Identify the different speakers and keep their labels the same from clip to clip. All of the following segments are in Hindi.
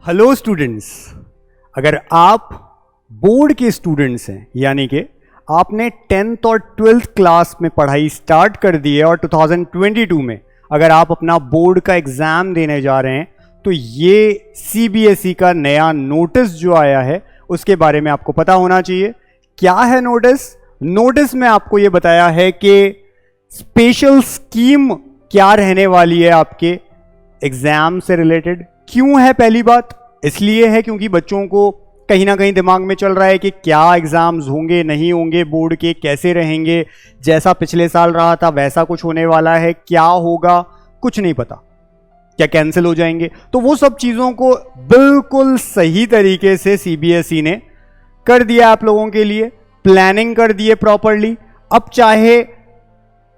Speaker 1: हेलो स्टूडेंट्स, अगर आप बोर्ड के स्टूडेंट्स हैं यानी कि आपने 10th और 12th क्लास में पढ़ाई स्टार्ट कर दी है और 2022 में अगर आप अपना बोर्ड का एग्ज़ाम देने जा रहे हैं तो ये सीबीएसई का नया नोटिस जो आया है उसके बारे में आपको पता होना चाहिए। क्या है नोटिस? नोटिस में आपको ये बताया है कि स्पेशल स्कीम क्या रहने वाली है आपके एग्ज़ाम से रिलेटेड। क्यों है? पहली बात इसलिए है क्योंकि बच्चों को कहीं ना कहीं दिमाग में चल रहा है कि क्या एग्जाम्स होंगे नहीं होंगे, बोर्ड के कैसे रहेंगे, जैसा पिछले साल रहा था वैसा कुछ होने वाला है, क्या होगा कुछ नहीं पता, क्या कैंसिल हो जाएंगे। तो वो सब चीज़ों को बिल्कुल सही तरीके से सीबीएसई ने कर दिया आप लोगों के लिए, प्लानिंग कर दिए प्रॉपरली। अब चाहे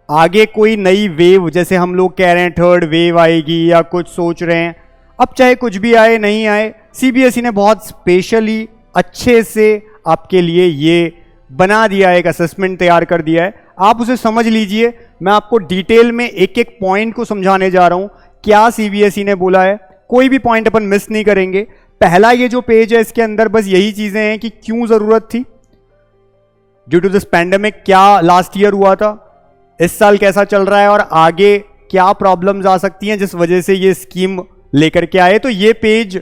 Speaker 1: आगे कोई नई वेव, जैसे हम लोग कह रहे हैं थर्ड वेव आएगी या कुछ सोच रहे हैं, अब चाहे कुछ भी आए नहीं आए, सीबीएसई ने बहुत स्पेशली अच्छे से आपके लिए ये बना दिया है, एक असेसमेंट तैयार कर दिया है। आप उसे समझ लीजिए। मैं आपको डिटेल में एक एक पॉइंट को समझाने जा रहा हूं, क्या सीबीएसई ने बोला है, कोई भी पॉइंट अपन मिस नहीं करेंगे। पहला ये जो पेज है इसके अंदर बस यही चीजें हैं कि क्यों जरूरत थी, ड्यू टू दिस पैंडेमिक क्या लास्ट ईयर हुआ था, इस साल कैसा चल रहा है और आगे क्या प्रॉब्लम्स आ सकती हैं जिस वजह से ये स्कीम लेकर के आए। तो ये पेज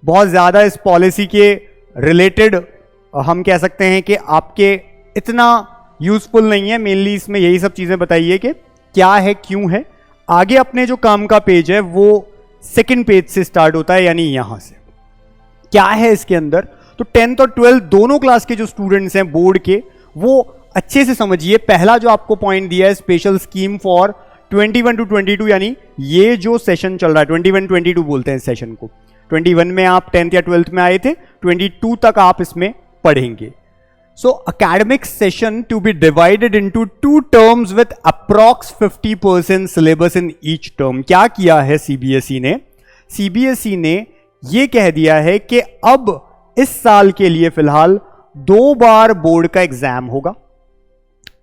Speaker 1: बहुत ज़्यादा इस पॉलिसी के रिलेटेड हम कह सकते हैं कि आपके इतना यूजफुल नहीं है। मेनली इसमें यही सब चीज़ें बताइए कि क्या है, क्यों है। आगे अपने जो काम का पेज है वो सेकंड पेज से स्टार्ट होता है, यानी यहां से क्या है इसके अंदर। तो 10th और 12th दोनों क्लास के जो स्टूडेंट्स हैं बोर्ड के, वो अच्छे से समझिए। पहला जो आपको पॉइंट दिया है, स्पेशल स्कीम फॉर 21 to 22, यानी ये जो सेशन चल रहा है 21-22 बोलते हैं इस सेशन को। 21 में आप 10th या 12th में आए थे, 22 तक आप इसमें पढ़ेंगे। सो academic session to be divided into 2 terms with approx 50% syllabus in each term। क्या किया है सीबीएसई ने? सीबीएसई ने ये कह दिया है कि अब इस साल के लिए फिलहाल 2 बार बोर्ड का एग्जाम होगा।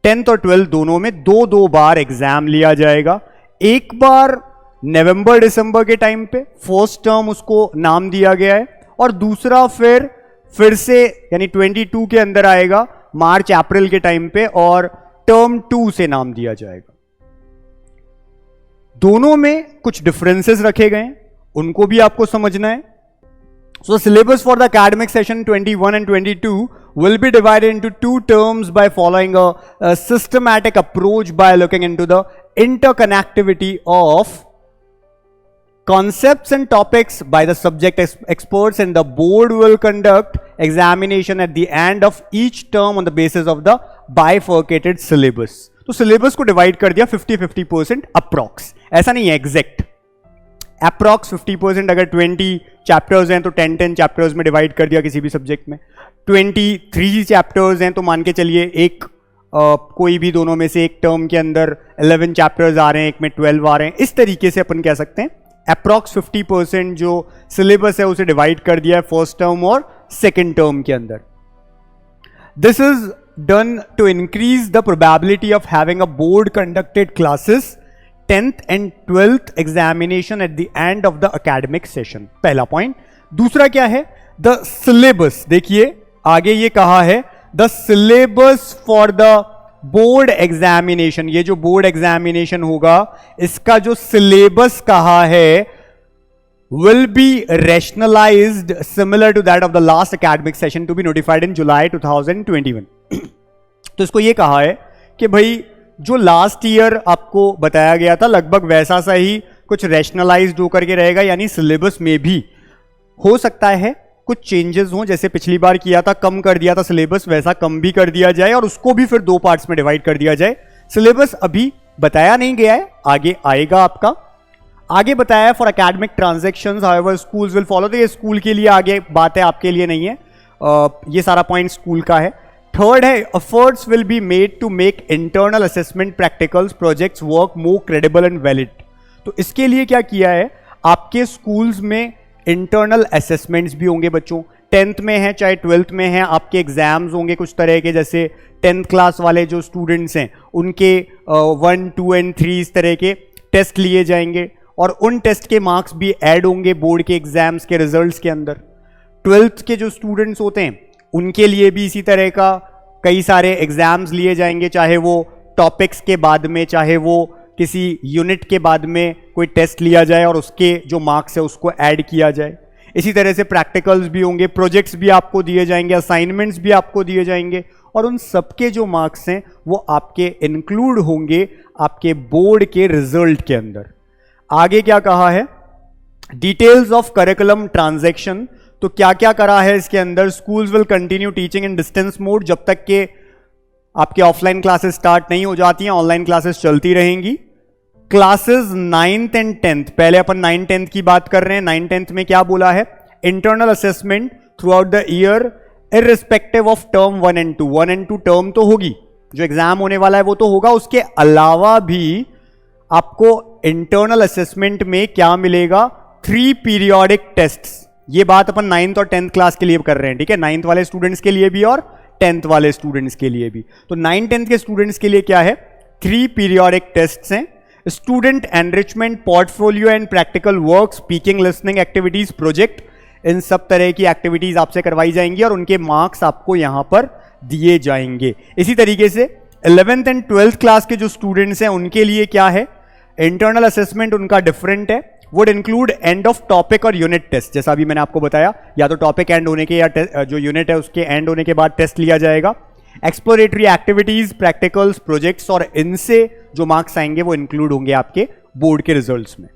Speaker 1: 10th और 12th दोनों में 2-2 बार एग्जाम लिया जाएगा। एक बार नवंबर दिसंबर के टाइम पे फर्स्ट टर्म उसको नाम दिया गया है, और दूसरा फिर से यानी 22 के अंदर आएगा मार्च अप्रैल के टाइम पे, और टर्म 2 से नाम दिया जाएगा। दोनों में कुछ डिफरेंसेस रखे गए हैं, उनको भी आपको समझना है। So syllabus for the academic session 21 and 22 will be divided into 2 terms by following a systematic approach by looking into the interconnectivity of concepts and topics by the subject experts, and the board will conduct examination at the end of each term on the basis of the bifurcated syllabus। तो syllabus को divide कर दिया 50-50% अप्रॉक्स, ऐसा नहीं है एग्जैक्ट, अप्रॉक्स 50%। अगर 20 चैप्टर्स हैं तो 10-10 चैप्टर्स में डिवाइड कर दिया किसी भी सब्जेक्ट में। 23 चैप्टर्स हैं तो मान के चलिए एक कोई भी दोनों में से एक टर्म के अंदर 11 चैप्टर्स आ रहे हैं, एक में 12 आ रहे हैं। इस तरीके से अपन कह सकते हैं अप्रॉक्स 50% जो सिलेबस है उसे डिवाइड कर दिया है फर्स्ट टर्म और सेकेंड टर्म के अंदर। This is done to increase the probability of having a board conducted classes 10th and 12th examination at the end of the academic session। पहला पॉइंट। दूसरा क्या है? the syllabus। देखिए आगे ये कहा है the syllabus for the board examination। ये जो बोर्ड एग्जामिनेशन होगा इसका जो सिलेबस कहा है will be rationalized similar to that of the last academic session to be notified in July 2021। तो इसको ये कहा है कि भाई जो लास्ट ईयर आपको बताया गया था लगभग वैसा सा ही कुछ रैशनलाइज्ड होकर के रहेगा, यानी सिलेबस में भी हो सकता है कुछ चेंजेस हों। जैसे पिछली बार किया था, कम कर दिया था सिलेबस, वैसा कम भी कर दिया जाए और उसको भी फिर 2 पार्ट्स में डिवाइड कर दिया जाए। सिलेबस अभी बताया नहीं गया है, आगे आएगा आपका। आगे बताया है for academic transactions however schools will follow. तो ये स्कूल के लिए आगे बात है, आपके लिए नहीं है। ये सारा पॉइंट स्कूल का है। थर्ड है efforts will be made to make internal assessment practicals projects work more credible and valid. तो इसके लिए क्या किया है, आपके स्कूल्स में इंटरनल असेसमेंट्स भी होंगे बच्चों। 10th में है चाहे 12th में है, आपके एग्जाम्स होंगे कुछ तरह के, जैसे 10th क्लास वाले जो स्टूडेंट्स हैं उनके 1, 2 and 3 इस तरह के टेस्ट लिए जाएंगे। और उन टेस्ट के मार्क्स भी ऐड होंगे बोर्ड के एग्जाम्स के रिजल्ट्स के अंदर। 12th के जो स्टूडेंट्स होते हैं उनके लिए भी इसी तरह का कई सारे एग्जाम्स लिए जाएंगे, चाहे वो टॉपिक्स के बाद में, चाहे वो किसी यूनिट के बाद में कोई टेस्ट लिया जाए और उसके जो मार्क्स है उसको ऐड किया जाए। इसी तरह से प्रैक्टिकल्स भी होंगे, प्रोजेक्ट्स भी आपको दिए जाएंगे, असाइनमेंट्स भी आपको दिए जाएंगे और उन सबके जो मार्क्स हैं वो आपके इंक्लूड होंगे आपके बोर्ड के रिजल्ट के अंदर। आगे क्या कहा है, डिटेल्स ऑफ करिकुलम ट्रांजैक्शन। तो क्या क्या करा है इसके अंदर, schools will continue teaching in distance mode, जब तक के आपके ऑफलाइन क्लासेस स्टार्ट नहीं हो जाती हैं ऑनलाइन क्लासेस चलती रहेंगी। क्लासेस 9th एंड 10th, पहले अपन 9th 10th की बात कर रहे हैं। 9th 10th में क्या बोला है, internal assessment through out the year irrespective of term 1 and 2। 1 and 2 term तो होगी, जो एग्जाम होने वाला है वो तो होगा, उसके अलावा भी आपको इंटरनल असेसमेंट में क्या मिलेगा, 3 पीरियोडिक टेस्ट्स। ये बात अपन 9th और 10th क्लास के लिए कर रहे हैं, ठीक है, 9th वाले स्टूडेंट्स के लिए भी और 10th वाले स्टूडेंट्स के लिए भी। तो 9th 10th के स्टूडेंट्स के लिए क्या है, 3 पीरियोडिक टेस्ट्स हैं। Student enrichment, portfolio and practical work, speaking, listening activities, project, इन सब तरह की एक्टिविटीज आपसे करवाई जाएंगी और उनके मार्क्स आपको यहां पर दिए जाएंगे। इसी तरीके से 11th एंड 12th क्लास के जो स्टूडेंट्स हैं उनके लिए क्या है, इंटरनल असेसमेंट उनका डिफरेंट है, would include end of topic और यूनिट टेस्ट। जैसा अभी मैंने आपको बताया, या तो टॉपिक एंड होने के या जो यूनिट है उसके एंड होने के बाद टेस्ट लिया जाएगा। एक्सप्लोरेटरी एक्टिविटीज, प्रैक्टिकल्स, प्रोजेक्ट्स, और इनसे जो मार्क्स आएंगे वो इंक्लूड होंगे आपके बोर्ड के रिजल्ट्स में।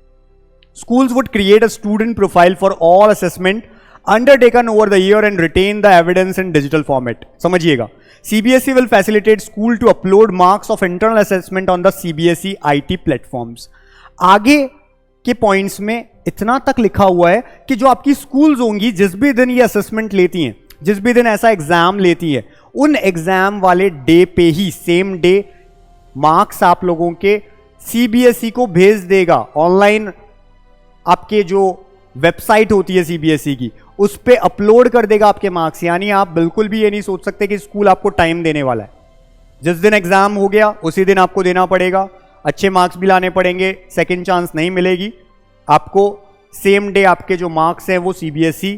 Speaker 1: Schools would create a student profile for all assessment undertaken over the year and retain the evidence in digital format. समझिएगा, CBSE will facilitate school to upload marks of internal assessment on the CBSE IT platforms. आगे के पॉइंट्स में इतना तक लिखा हुआ है कि जो आपकी स्कूल्स होंगी, जिस भी दिन ये असेसमेंट लेती हैं, जिस भी दिन ऐसा एग्जाम लेती है, उन एग्जाम वाले डे पे ही, सेम डे, मार्क्स आप लोगों के CBSE को भेज देगा। ऑनलाइन आपके जो वेबसाइट होती है CBSE की, उस पे अपलोड कर देगा आपके मार्क्स। यानी आप बिल्कुल भी ये नहीं सोच सकते कि स्कूल आपको टाइम देने वाला है। जिस दिन एग्जाम हो गया उसी दिन आपको देना पड़ेगा, अच्छे मार्क्स भी लाने पड़ेंगे, सेकंड चांस नहीं मिलेगी आपको। सेम डे आपके जो मार्क्स हैं वो CBSE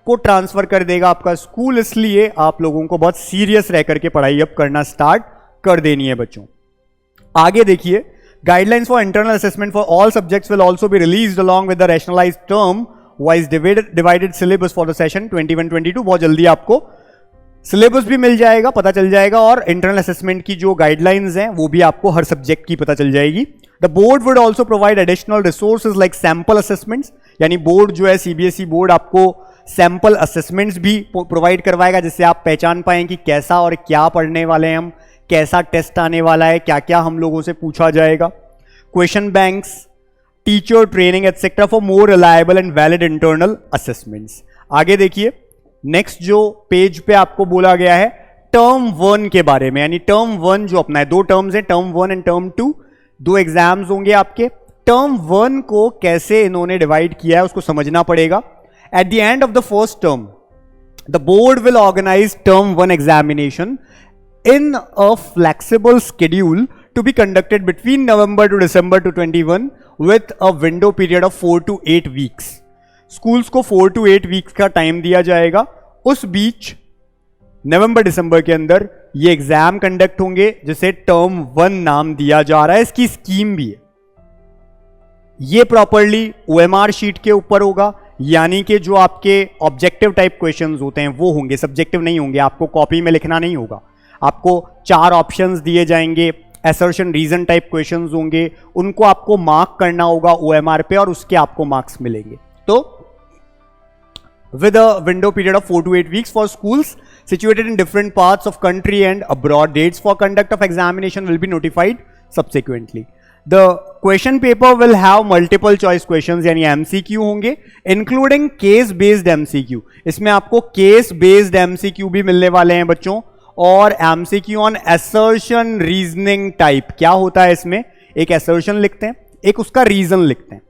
Speaker 1: को ट्रांसफर कर देगा आपका स्कूल। इसलिए आप लोगों को बहुत सीरियस रह करके पढ़ाई अब करना स्टार्ट कर देनी है बच्चों। आगे देखिए, guidelines for internal assessment for all subjects will also be released along with the rationalized term wise divided syllabus for the session 21-22। बहुत जल्दी आपको सिलेबस भी मिल जाएगा, पता चल जाएगा, और इंटरनल असेसमेंट की जो गाइडलाइंस हैं वो भी आपको हर सब्जेक्ट की पता चल जाएगी। The board would also provide additional resources like sample assessments, यानी बोर्ड जो है CBSE बोर्ड आपको सैंपल असेसमेंट्स भी प्रोवाइड करवाएगा, जिससे आप पहचान पाएं कि कैसा और क्या पढ़ने वाले हैं हम, कैसा टेस्ट आने वाला है, क्या क्या हम लोगों से पूछा जाएगा। Question banks, teacher training etcetera for more reliable and valid internal assessments. आगे देखिए, नेक्स्ट जो पेज पे आपको बोला गया है टर्म 1 के बारे में, यानी टर्म 1 जो अपना है, 2 टर्म्स हैं, टर्म 1 एंड टर्म 2, 2 एग्जाम्स होंगे आपके। टर्म 1 को कैसे इन्होंने डिवाइड किया है उसको समझना पड़ेगा। At the end of the first term the board will organise term 1 examination in a flexible schedule to be conducted between November to December 2021 with a window period of 4 to 8 weeks. Schools को 4 to 8 weeks का टाइम दिया जाएगा। उस बीच नवंबर दिसंबर के अंदर ये एग्जाम कंडक्ट होंगे, जिसे टर्म 1 नाम दिया जा रहा है। इसकी स्कीम भी है, ये प्रॉपरली OMR शीट के ऊपर होगा, यानी कि जो आपके ऑब्जेक्टिव टाइप क्वेश्चंस होते हैं वो होंगे, सब्जेक्टिव नहीं होंगे। आपको कॉपी में लिखना नहीं होगा, आपको 4 ऑप्शंस दिए जाएंगे, असर्शन रीजन टाइप क्वेश्चंस होंगे, उनको आपको मार्क करना होगा OMR पे और उसके आपको मार्क्स मिलेंगे। तो with a window period of 4 to 8 weeks for schools situated in different parts of country and abroad, dates for conduct of examination will be notified subsequently. The question paper will have multiple choice questions, यानी MCQ होंगे, including case based MCQ। इसमें आपको case based MCQ भी मिलने वाले हैं बच्चों, और MCQ on assertion reasoning type. क्या होता है इसमें, एक assertion लिखते हैं, एक उसका रीजन लिखते हैं,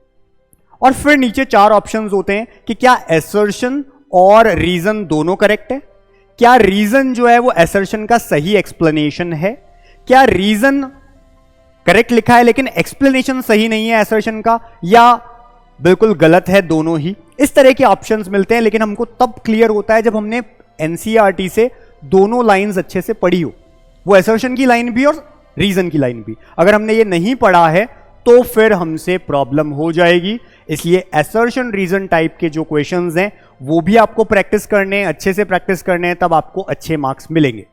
Speaker 1: और फिर नीचे 4 ऑप्शंस होते हैं कि क्या assertion और रीजन दोनों करेक्ट है, क्या रीजन जो है वो assertion का सही एक्सप्लेनेशन है, क्या रीजन करेक्ट लिखा है लेकिन एक्सप्लेनेशन सही नहीं है असर्शन का, या बिल्कुल गलत है, दोनों ही। इस तरह के ऑप्शंस मिलते हैं, लेकिन हमको तब क्लियर होता है जब हमने एनसीईआरटी से दोनों लाइंस अच्छे से पढ़ी हो, वो असर्शन की लाइन भी और रीजन की लाइन भी। अगर हमने ये नहीं पढ़ा है तो फिर हमसे प्रॉब्लम हो जाएगी। इसलिए असर्शन रीजन टाइप के जो क्वेश्चंस हैं वो भी आपको प्रैक्टिस करने हैं, अच्छे से प्रैक्टिस करने हैं, तब आपको अच्छे मार्क्स मिलेंगे।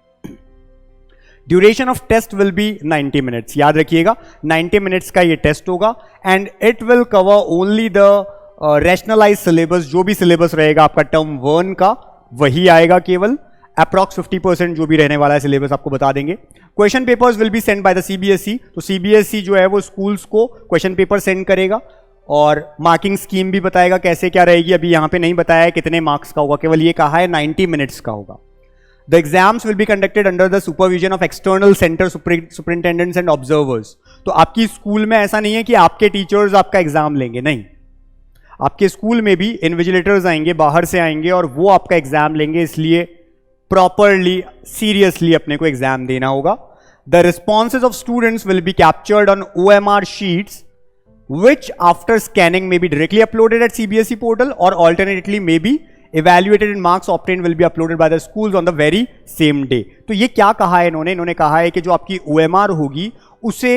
Speaker 1: Duration of test will be 90 minutes, याद रखिएगा 90 मिनट्स का ये टेस्ट होगा, and it will cover only the rationalise syllabus. जो भी सिलेबस रहेगा आपका टर्म 1 का वही आएगा, केवल अप्रॉक्स 50% जो भी रहने वाला है सिलेबस आपको बता देंगे। Question papers will be send by the CBSE, तो सीबीएसई जो है वो स्कूल्स को क्वेश्चन पेपर सेंड करेगा, और मार्किंग स्कीम भी बताएगा कैसे क्या रहेगी। अभी यहां पे नहीं बताया है कितने मार्क्स का होगा, केवल ये कहा है 90 मिनट्स का होगा। The exams will be conducted under the supervision of external centre superintendents and observers. तो आपकी स्कूल में ऐसा नहीं है कि आपके टीचर्स आपका एग्जाम लेंगे, नहीं, आपके स्कूल में भी इन्विजिलेटर्स आएंगे, बाहर से आएंगे, और वो आपका एग्जाम लेंगे। इसलिए प्रॉपरली सीरियसली अपने को एग्जाम देना होगा। The responses of students will be captured on OMR sheets which after scanning may be directly uploaded at CBSE portal or alternately may be evaluated and marks obtained will be uploaded by the schools on the very same day। तो ये क्या कहा है इन्होंने कहा है कि जो आपकी OMR होगी उसे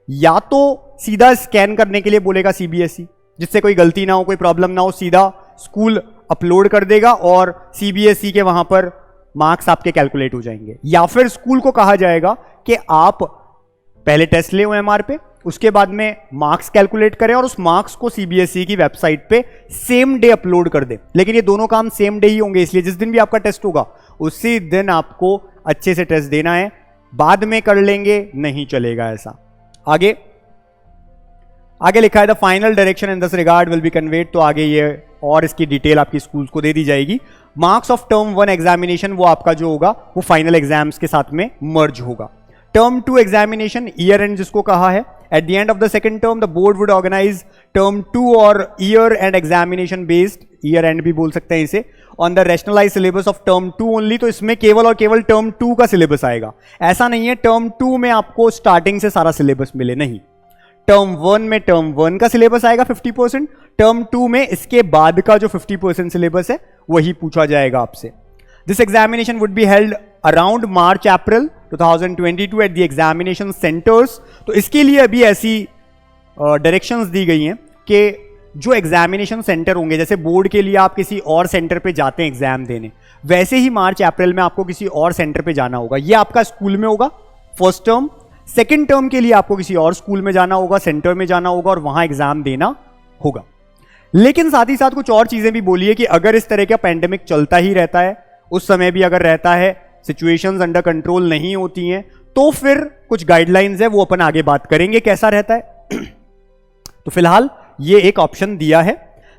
Speaker 1: या तो सीधा स्कैन करने के लिए बोलेगा CBSE, जिससे कोई गलती ना हो, कोई प्रॉब्लम ना हो, सीधा स्कूल अपलोड कर देगा और CBSE के वहां पर मार्क्स आपके कैलकुलेट हो जाएंगे। या फिर स्कूल को कहा जाएगा कि आप पहले टेस्ट ले OMR पे, उसके बाद में मार्क्स कैलकुलेट करें और उस मार्क्स को सीबीएसई की वेबसाइट पे सेम डे अपलोड कर दे। लेकिन ये दोनों काम सेम डे ही होंगे, इसलिए जिस दिन भी आपका टेस्ट होगा उसी दिन आपको अच्छे से टेस्ट देना है। बाद में कर लेंगे नहीं चलेगा ऐसा। आगे लिखा है the final direction in this regard will be conveyed. तो आगे ये और इसकी डिटेल आपकी स्कूल्स को दे दी जाएगी। मार्क्स ऑफ टर्म 1 एग्जामिनेशन वो आपका जो होगा वो फाइनल एग्जाम्स के साथ में मर्ज होगा। टर्म 2 एग्जामिनेशन ईयर एंड जिसको कहा है, at the end of the second term the board would organize term 2 और year end examination based, year end भी बोल सकते हैं इसे, on the rationalized syllabus of term 2 only। तो इसमें केवल और केवल term 2 का सिलेबस आएगा। ऐसा नहीं है term 2 में आपको स्टार्टिंग से सारा सिलेबस मिले, नहीं। term 1 में term 1 का सिलेबस आएगा 50%, term 2 में इसके बाद का जो 50% सिलेबस है वही पूछा जाएगा आपसे। This examination would be held around March-April 2022 at the examination centers। तो इसके लिए अभी ऐसी डायरेक्शंस दी गई हैं कि जो एग्जामिनेशन सेंटर होंगे, जैसे बोर्ड के लिए आप किसी और सेंटर पे जाते हैं एग्जाम देने, वैसे ही मार्च-अप्रैल में आपको किसी और सेंटर पे जाना होगा। ये आपका स्कूल में होगा फर्स्ट टर्म, सेकेंड टर्म के लिए आपको किसी और स्कूल में जाना होगा, सेंटर में जाना होगा और वहां एग्जाम देना होगा। लेकिन साथ ही साथ कुछ और चीजें भी बोली है कि अगर इस तरह का पैंडेमिक चलता ही रहता है, उस समय भी अगर रहता है, सिचुएशंस अंडर कंट्रोल नहीं होती हैं, तो फिर कुछ गाइडलाइंस है वो अपन आगे बात करेंगे कैसा रहता है। तो फिलहाल ये एक ऑप्शन दिया है।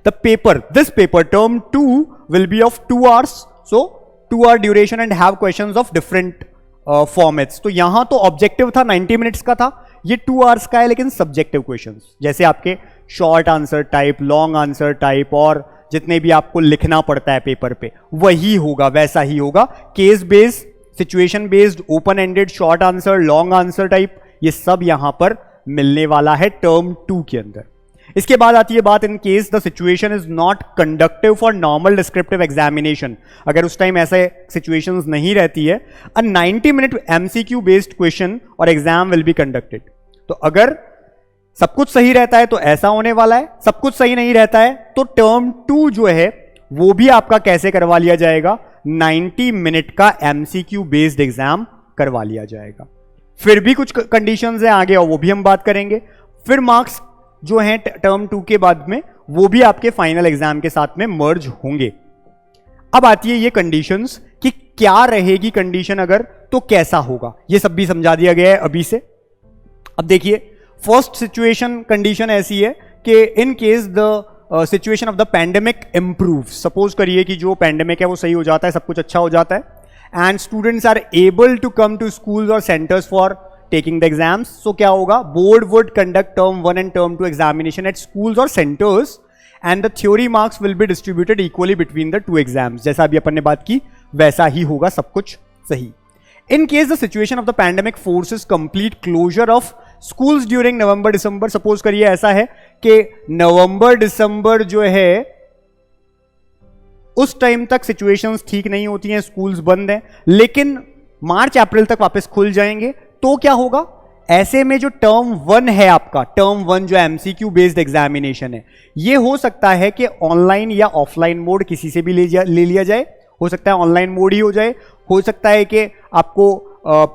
Speaker 1: This paper term 2 will be of 2 hours, so 2 hour duration and have questions of different formats. तो यहां तो ऑब्जेक्टिव था 90 मिनट्स का था, ये 2 hours का है, लेकिन सब्जेक्टिव क्वेश्चंस जैसे आपके short answer type, long answer type और जितने भी आपको लिखना पड़ता है पेपर पे वही होगा, वैसा ही होगा। Case based, situation based, open ended, short answer, long answer type, ये सब यहां पर मिलने वाला है टर्म 2 के अंदर। इसके बाद आती है बात इन case the situation is not conductive for normal descriptive examination. अगर उस टाइम ऐसे सिचुएशंस नहीं रहती है, अ 90 मिनट MCQ बेस्ड क्वेश्चन और एग्जाम विल बी कंडक्टेड। तो अगर सब कुछ सही रहता है तो ऐसा होने वाला है, सब कुछ सही नहीं रहता है तो टर्म 2 जो है वो भी आपका कैसे करवा लिया जाएगा, 90 मिनट का MCQ बेस्ड एग्जाम करवा लिया जाएगा। फिर भी कुछ कंडीशंस हैं आगे और वो भी हम बात करेंगे। फिर मार्क्स जो हैं टर्म 2 के बाद में वो भी आपके फाइनल एग्जाम के साथ में मर्ज होंगे। अब आती है ये कंडीशंस कि क्या रहेगी कंडीशन अगर, तो कैसा होगा, ये सब भी समझा दिया गया है अभी से। अब देखिए फर्स्ट सिचुएशन कंडीशन ऐसी है कि इन case the situation of the pandemic improve, suppose करिए कि जो पैंडेमिक है वो सही हो जाता है, सब कुछ अच्छा हो जाता है, and students are able to come to schools और centres for taking the exams. So क्या होगा, board would conduct term 1 and term 2 examination at schools और centres and the theory marks will be distributed equally between the 2 exams. जैसा अभी अपन ने बात की वैसा ही होगा, सब कुछ सही। In case the situation of the pandemic forces complete closure of schools during November December, suppose करिए ऐसा है कि नवंबर दिसंबर जो है उस टाइम तक सिचुएशंस ठीक नहीं होती हैं, स्कूल्स बंद हैं, लेकिन मार्च अप्रैल तक वापस खुल जाएंगे, तो क्या होगा? ऐसे में जो टर्म 1 है आपका, टर्म 1 जो एमसीक्यू बेस्ड एग्जामिनेशन है, ये हो सकता है कि ऑनलाइन या ऑफलाइन मोड किसी से भी ले लिया जाए। हो सकता है ऑनलाइन मोड ही हो जाए, हो सकता है कि आपको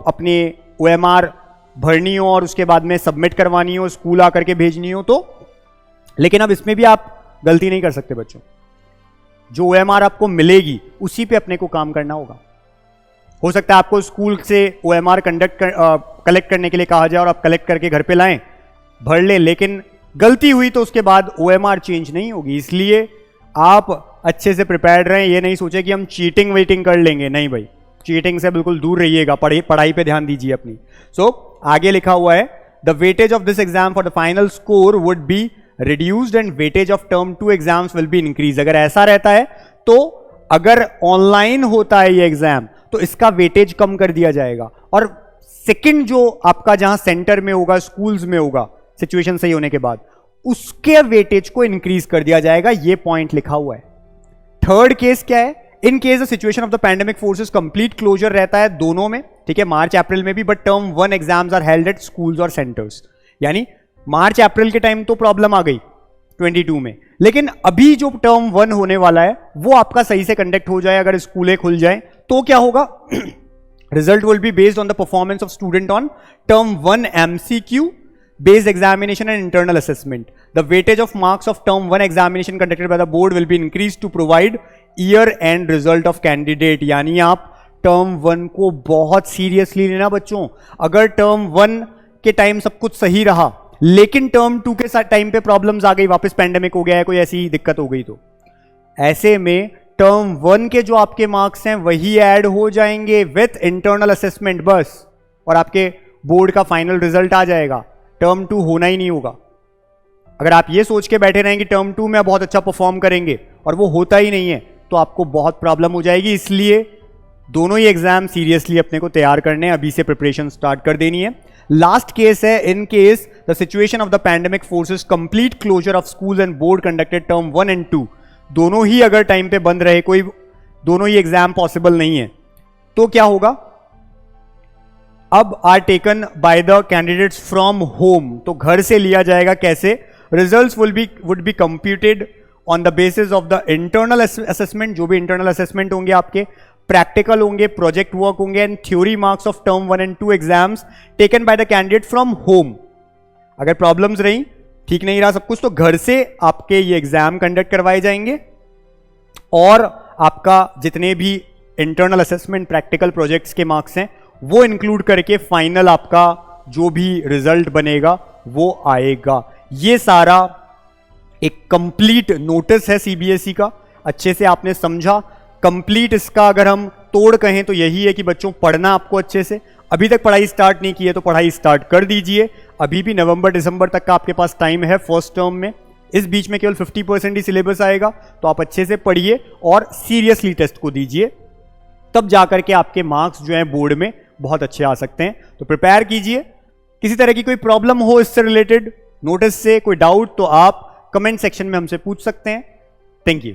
Speaker 1: अपने OMR भरनी हो और उसके बाद में सबमिट करवानी हो, स्कूल आकर के भेजनी हो तो। लेकिन अब इसमें भी आप गलती नहीं कर सकते बच्चों, जो OMR आपको मिलेगी उसी पे अपने को काम करना होगा। हो सकता है आपको स्कूल से OMR कलेक्ट करने के लिए कहा जाए और आप कलेक्ट करके घर पे लाएं, भर ले, लेकिन गलती हुई तो उसके बाद OMR चेंज नहीं होगी। इसलिए आप अच्छे से प्रिपेयर्ड रहें, ये नहीं सोचे कि हम चीटिंग वेटिंग कर लेंगे, नहीं भाई, चीटिंग से बिल्कुल दूर रहिएगा, पढ़ाई पे ध्यान दीजिए अपनी। आगे लिखा हुआ है the weightage of this exam for the final score would be reduced and weightage of term 2 exams will be increase. अगर ऐसा रहता है तो अगर ऑनलाइन होता है ये एग्जाम तो इसका वेटेज कम कर दिया जाएगा, और सेकंड जो आपका जहां सेंटर में होगा, स्कूल्स में होगा, सिचुएशन सही होने के बाद उसके वेटेज को इंक्रीज कर दिया जाएगा, ये पॉइंट लिखा हुआ है। थर्ड केस क्या है? In case the situation of the pandemic forces complete closure रहता है दोनों में, ठीक है, मार्च अप्रैल में भी, but term 1 exams are held at schools और सेंटर्स। यानी मार्च अप्रैल के टाइम तो प्रॉब्लम आ गई 22 में, लेकिन अभी जो टर्म 1 होने वाला है वो आपका सही से कंडक्ट हो जाए, अगर स्कूलें खुल जाए तो क्या होगा? Result will be based on the performance of student on term 1 MCQ based examination and internal assessment. The weightage of marks of term 1 examination conducted by the board will be increased to provide year end result of candidate. यानी आप टर्म 1 को बहुत सीरियसली लेना बच्चों। अगर टर्म 1 के टाइम सब कुछ सही रहा लेकिन टर्म 2 के टाइम पे प्रॉब्लम्स आ गई, वापस पैंडेमिक हो गया है, कोई ऐसी दिक्कत हो गई, तो ऐसे में टर्म 1 के जो आपके मार्क्स हैं वही ऐड हो जाएंगे विथ इंटरनल असेसमेंट बस, और आपके बोर्ड का फाइनल रिजल्ट आ जाएगा। टर्म 2 होना ही नहीं होगा। अगर आप ये सोच के बैठे रहें कि टर्म 2 में बहुत अच्छा परफॉर्म करेंगे और वो होता ही नहीं है तो आपको बहुत प्रॉब्लम हो जाएगी। इसलिए दोनों ही एग्जाम सीरियसली अपने को तैयार करने, अभी से प्रिपरेशन स्टार्ट कर देनी है। लास्ट केस है, in case the situation of the pandemic forces complete closure of school and board conducted term 1 and 2, दोनों ही अगर टाइम पे बंद रहे, कोई दोनों ही एग्जाम पॉसिबल नहीं है, तो क्या होगा? अब are taken by the candidates from home, तो घर से लिया जाएगा। कैसे? Results would be computed on the basis of the internal assessment, जो भी इंटरनल असेसमेंट होंगे आपके, प्रैक्टिकल होंगे, प्रोजेक्ट वर्क होंगे, and theory marks of term 1 and 2 exams taken by the candidate from home. अगर प्रॉब्लम्स रही, ठीक नहीं रहा सब कुछ, तो घर से आपके ये एग्जाम कंडक्ट करवाए जाएंगे और आपका जितने भी इंटरनल असेसमेंट, प्रैक्टिकल, प्रोजेक्ट्स के मार्क्स हैं वो इंक्लूड करके फाइनल आपका जो भी रिजल्ट बनेगा वो आएगा। ये सारा एक कंप्लीट नोटिस है सीबीएसई का, अच्छे से आपने समझा। कंप्लीट इसका अगर हम तोड़ कहें तो यही है कि बच्चों पढ़ना आपको अच्छे से, अभी तक पढ़ाई स्टार्ट नहीं की है तो पढ़ाई स्टार्ट कर दीजिए। अभी भी नवंबर दिसंबर तक का आपके पास टाइम है फर्स्ट टर्म में, इस बीच में केवल 50% ही सिलेबस आएगा, तो आप अच्छे से पढ़िए और सीरियसली टेस्ट को दीजिए, तब जाकर के आपके मार्क्स जो हैं बोर्ड में बहुत अच्छे आ सकते हैं। तो प्रिपेयर कीजिए। किसी तरह की कोई प्रॉब्लम हो इससे रिलेटेड, नोटिस से कोई डाउट, तो आप कमेंट सेक्शन में हमसे पूछ सकते हैं। Thank you.